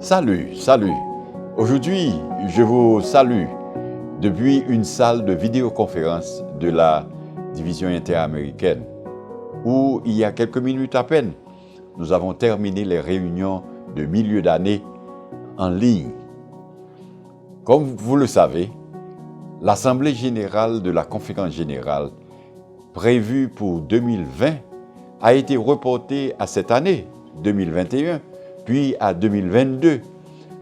Salut. Aujourd'hui, je vous salue depuis une salle de vidéoconférence de la division interaméricaine où, il y a quelques minutes à peine, nous avons terminé les réunions de milieu d'année en ligne. Comme vous le savez, l'Assemblée générale de la Conférence générale prévue pour 2020 a été reportée à cette année, 2021, puis à 2022,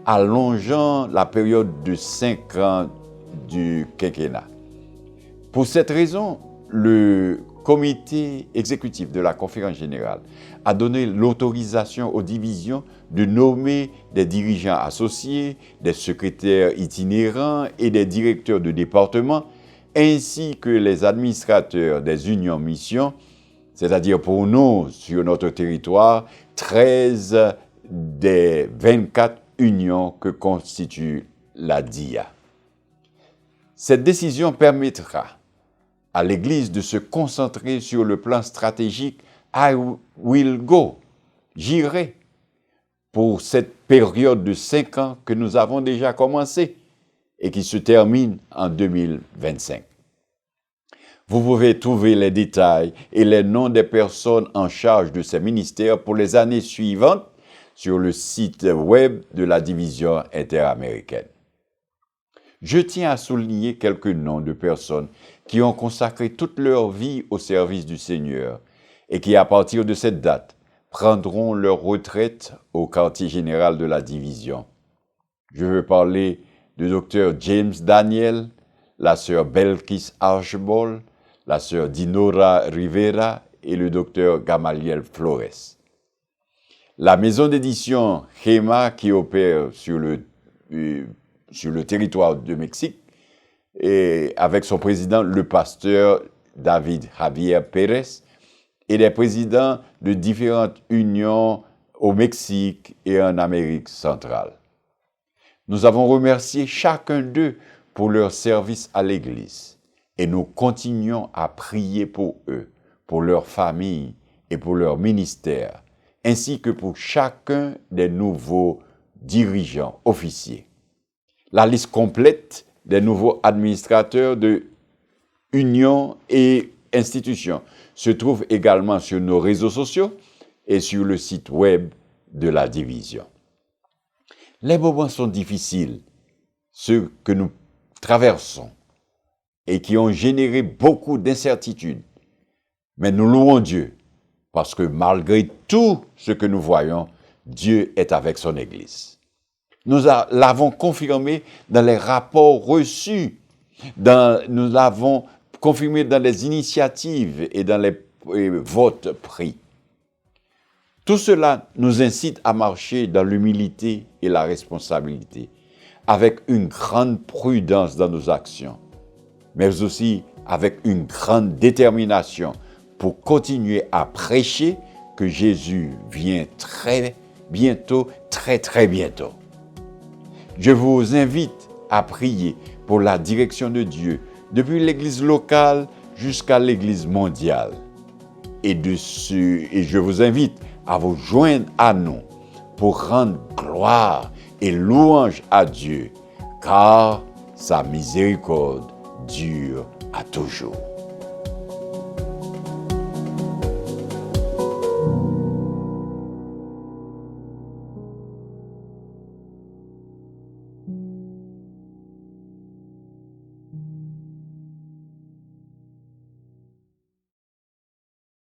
allongeant la période de 5 ans du quinquennat. Pour cette raison, le comité exécutif de la Conférence générale a donné l'autorisation aux divisions de nommer des dirigeants associés, des secrétaires itinérants et des directeurs de département, ainsi que les administrateurs des unions missions, c'est-à-dire pour nous, sur notre territoire, 13 des 24 unions que constitue la DIA. Cette décision permettra à l'Église de se concentrer sur le plan stratégique I will go, j'irai, pour cette période de 5 ans que nous avons déjà commencé et qui se termine en 2025. Vous pouvez trouver les détails et les noms des personnes en charge de ces ministères pour les années suivantes sur le site web de la division interaméricaine. Je tiens à souligner quelques noms de personnes qui ont consacré toute leur vie au service du Seigneur et qui, à partir de cette date, prendront leur retraite au quartier général de la division. Je veux parler du docteur James Daniel, la sœur Belkis Archibald, la sœur Dinora Rivera et le docteur Gamaliel Flores. La maison d'édition Gema, qui opère sur le territoire du Mexique, et avec son président, le pasteur David Javier Pérez, et les présidents de différentes unions au Mexique et en Amérique centrale. Nous avons remercié chacun d'eux pour leur service à l'Église et nous continuons à prier pour eux, pour leur famille et pour leur ministère, ainsi que pour chacun des nouveaux dirigeants officiers. La liste complète des nouveaux administrateurs de unions et institutions se trouve également sur nos réseaux sociaux et sur le site web de la division. Les moments sont difficiles, ceux que nous traversons et qui ont généré beaucoup d'incertitudes. Mais nous louons Dieu parce que malgré tout ce que nous voyons, Dieu est avec son Église. Nous l'avons confirmé dans les rapports reçus, nous l'avons confirmé dans les initiatives et dans les votes pris. Tout cela nous incite à marcher dans l'humilité et la responsabilité, avec une grande prudence dans nos actions, mais aussi avec une grande détermination pour continuer à prêcher que Jésus vient très bientôt. Je vous invite à prier pour la direction de Dieu, depuis l'Église locale jusqu'à l'Église mondiale. Et je vous invite à vous joindre à nous pour rendre gloire et louange à Dieu, car sa miséricorde dure à toujours.